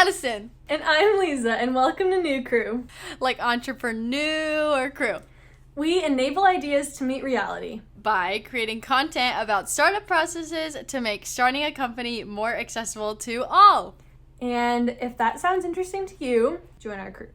Madison. And I'm Lisa, and welcome to Neucrew. Like entrepreneur crew. We enable ideas to meet reality By creating content about startup processes to make starting a company more accessible to all. And if that sounds interesting to you, join our crew.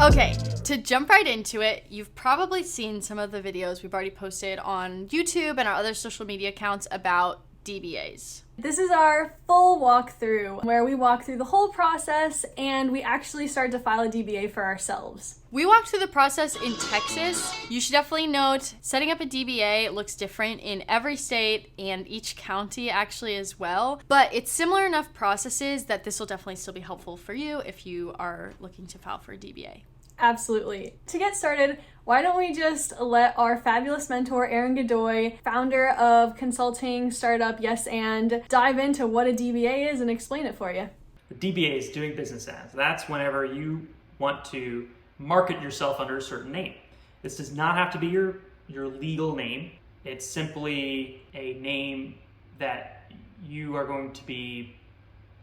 Okay, to jump right into it, you've probably seen some of the videos we've already posted on YouTube and our other social media accounts about DBAs. This is our full walkthrough where we walk through the whole process and we actually start to file a DBA for ourselves. We walked through the process in Texas. You should definitely note setting up a DBA looks different in every state and each county actually as well. But it's similar enough processes that this will definitely still be helpful for you if you are looking to file for a DBA. Absolutely. To get started, why don't we just let our fabulous mentor, Aaron Godoy, founder of consulting startup Yes And, dive into what a DBA is and explain it for you. The DBA is doing business as. That's whenever you want to market yourself under a certain name. This does not have to be your legal name. It's simply a name that you are going to be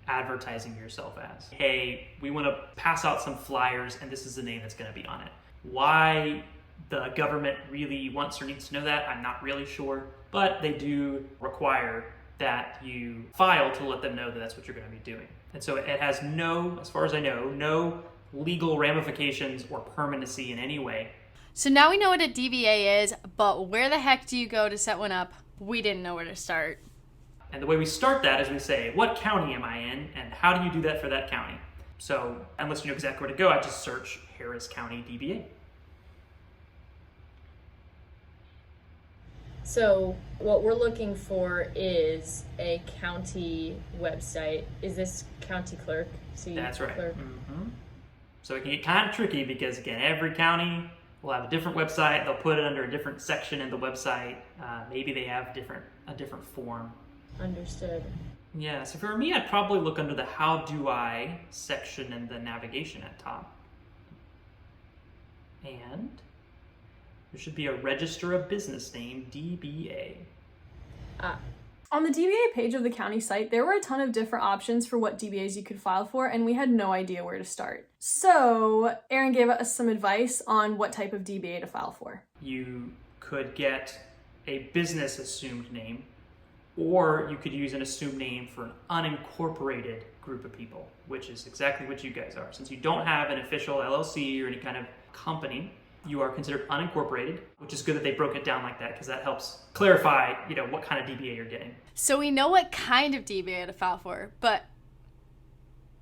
advertising yourself as. Hey, we want to pass out some flyers and this is the name that's going to be on it. Why the government really wants or needs to know that, I'm not really sure, but they do require that you file to let them know that that's what you're going to be doing. And so it has no, as far as I know, no legal ramifications or permanency in any way. So now we know what a DBA is, but where the heck do you go to set one up? We didn't know where to start. And the way we start that is we say, what county am I in, and how do you do that for that county? So unless you know exactly where to go, I just search Harris County DBA. So what we're looking for is a county website. Is this county clerk? That's right. Clerk? Mm-hmm. So it can get kind of tricky because, again, every county will have a different website. They'll put it under a different section in the website. Maybe they have a different form. Understood. Yeah, so for me, I'd probably look under the How Do I section in the navigation at top. And there should be a Register a Business Name, DBA. On the DBA page of the county site, there were a ton of different options for what DBAs you could file for, and we had no idea where to start. So Aaron gave us some advice on what type of DBA to file for. You could get a business assumed name, or you could use an assumed name for an unincorporated group of people, which is exactly what you guys are. Since you don't have an official LLC or any kind of company, you are considered unincorporated, which is good that they broke it down like that because that helps clarify, what kind of DBA you're getting. So we know what kind of DBA to file for, but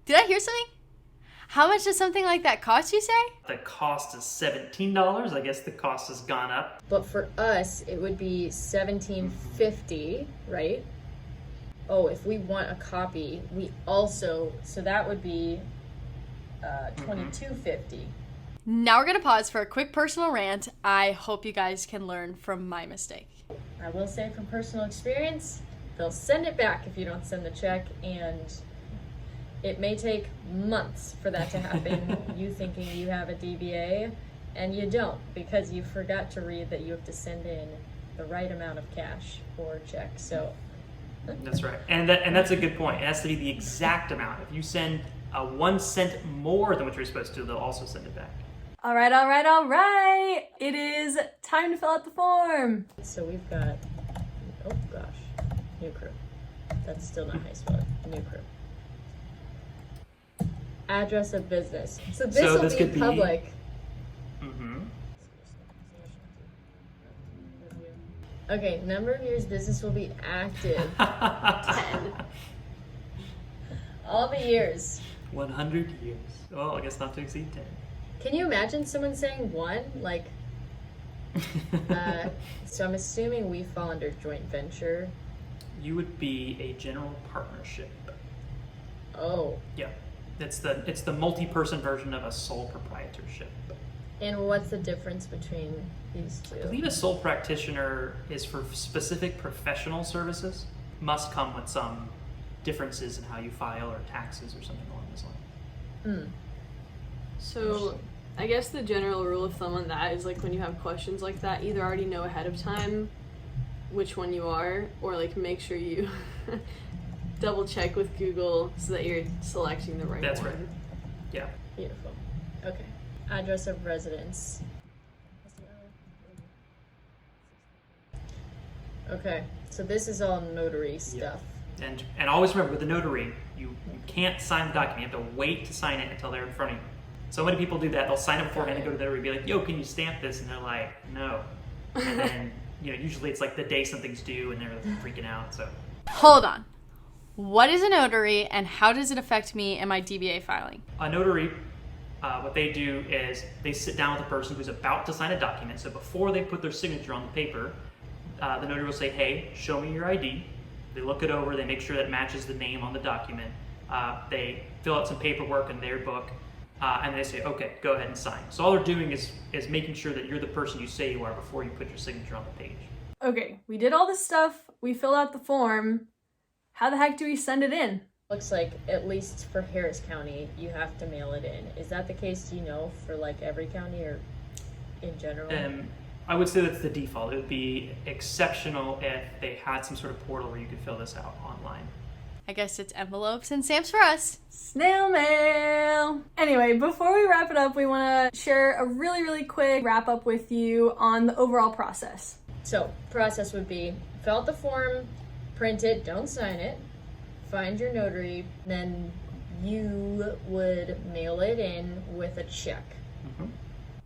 did I hear something? How much does something like that cost, you say? The cost is $17. I guess the cost has gone up. But for us, it would be $17.50, right? Oh, if we want a copy, so that would be $22.50. Now we're going to pause for a quick personal rant. I hope you guys can learn from my mistake. I will say from personal experience, they'll send it back if you don't send the check, and it may take months for that to happen. You thinking you have a DBA, and you don't because you forgot to read that you have to send in the right amount of cash or check. So that's right, and that's a good point. It has to be the exact amount. If you send 1 cent more than what you're supposed to, they'll also send it back. All right. It is time to fill out the form. So we've got, oh gosh, Neucrew. That's still not how you spell it. Neucrew. Address of business. So this will be public. Mm-hmm. Okay, number of years business will be active. 10. All the years. 100 years. Oh, I guess not to exceed 10. Can you imagine someone saying 1? So I'm assuming we fall under joint venture. You would be a general partnership. Oh. Yeah. It's the multi-person version of a sole proprietorship. And what's the difference between these two? I believe a sole practitioner is for specific professional services. Must come with some differences in how you file or taxes or something along those lines. So I guess the general rule of thumb on that is when you have questions like that, either already know ahead of time which one you are, or like make sure you double check with Google so that you're selecting the right That's one. right. Yeah. Beautiful. Okay. Address of residence. Okay, so this is all notary stuff. And always remember, with the notary, you can't sign the document. You have to wait to sign it until they're in front of you. So many people do that. They'll sign it beforehand and go to the notary and be like, yo, can you stamp this? And they're like, no. And then, usually it's like the day something's due and they're freaking out. So Hold on. What is a notary and how does it affect me in my DBA filing? a notary, what they do is they sit down with a person who's about to sign a document. So before they put their signature on the paper, the notary will say, hey, show me your ID. They look it over, they make sure that it matches the name on the document. They fill out some paperwork in their book, and they say, okay, go ahead and sign. So all they're doing is making sure that you're the person you say you are before you put your signature on the page. Okay, we did all this stuff. We filled out the form. How the heck do we send it in? Looks like, at least for Harris County, you have to mail it in. Is that the case, do you know, for like every county or in general? I would say that's the default. It would be exceptional if they had some sort of portal where you could fill this out online. I guess it's envelopes and stamps for us. Snail mail! Anyway, before we wrap it up, we want to share a really, really quick wrap up with you on the overall process. So, process would be fill out the form, print it, don't sign it, find your notary, then you would mail it in with a check.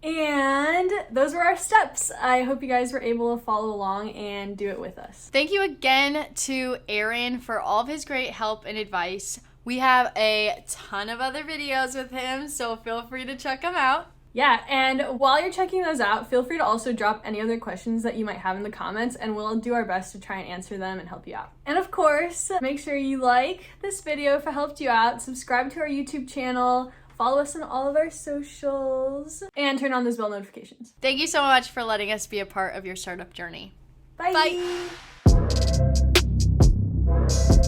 And those were our steps. I hope you guys were able to follow along and do it with us. Thank you again to Aaron for all of his great help and advice. We have a ton of other videos with him, so feel free to check them out. Yeah, and while you're checking those out, feel free to also drop any other questions that you might have in the comments, and we'll do our best to try and answer them and help you out. And of course, make sure you like this video if it helped you out, subscribe to our YouTube channel, follow us on all of our socials, and turn on those bell notifications. Thank you so much for letting us be a part of your startup journey. Bye! Bye.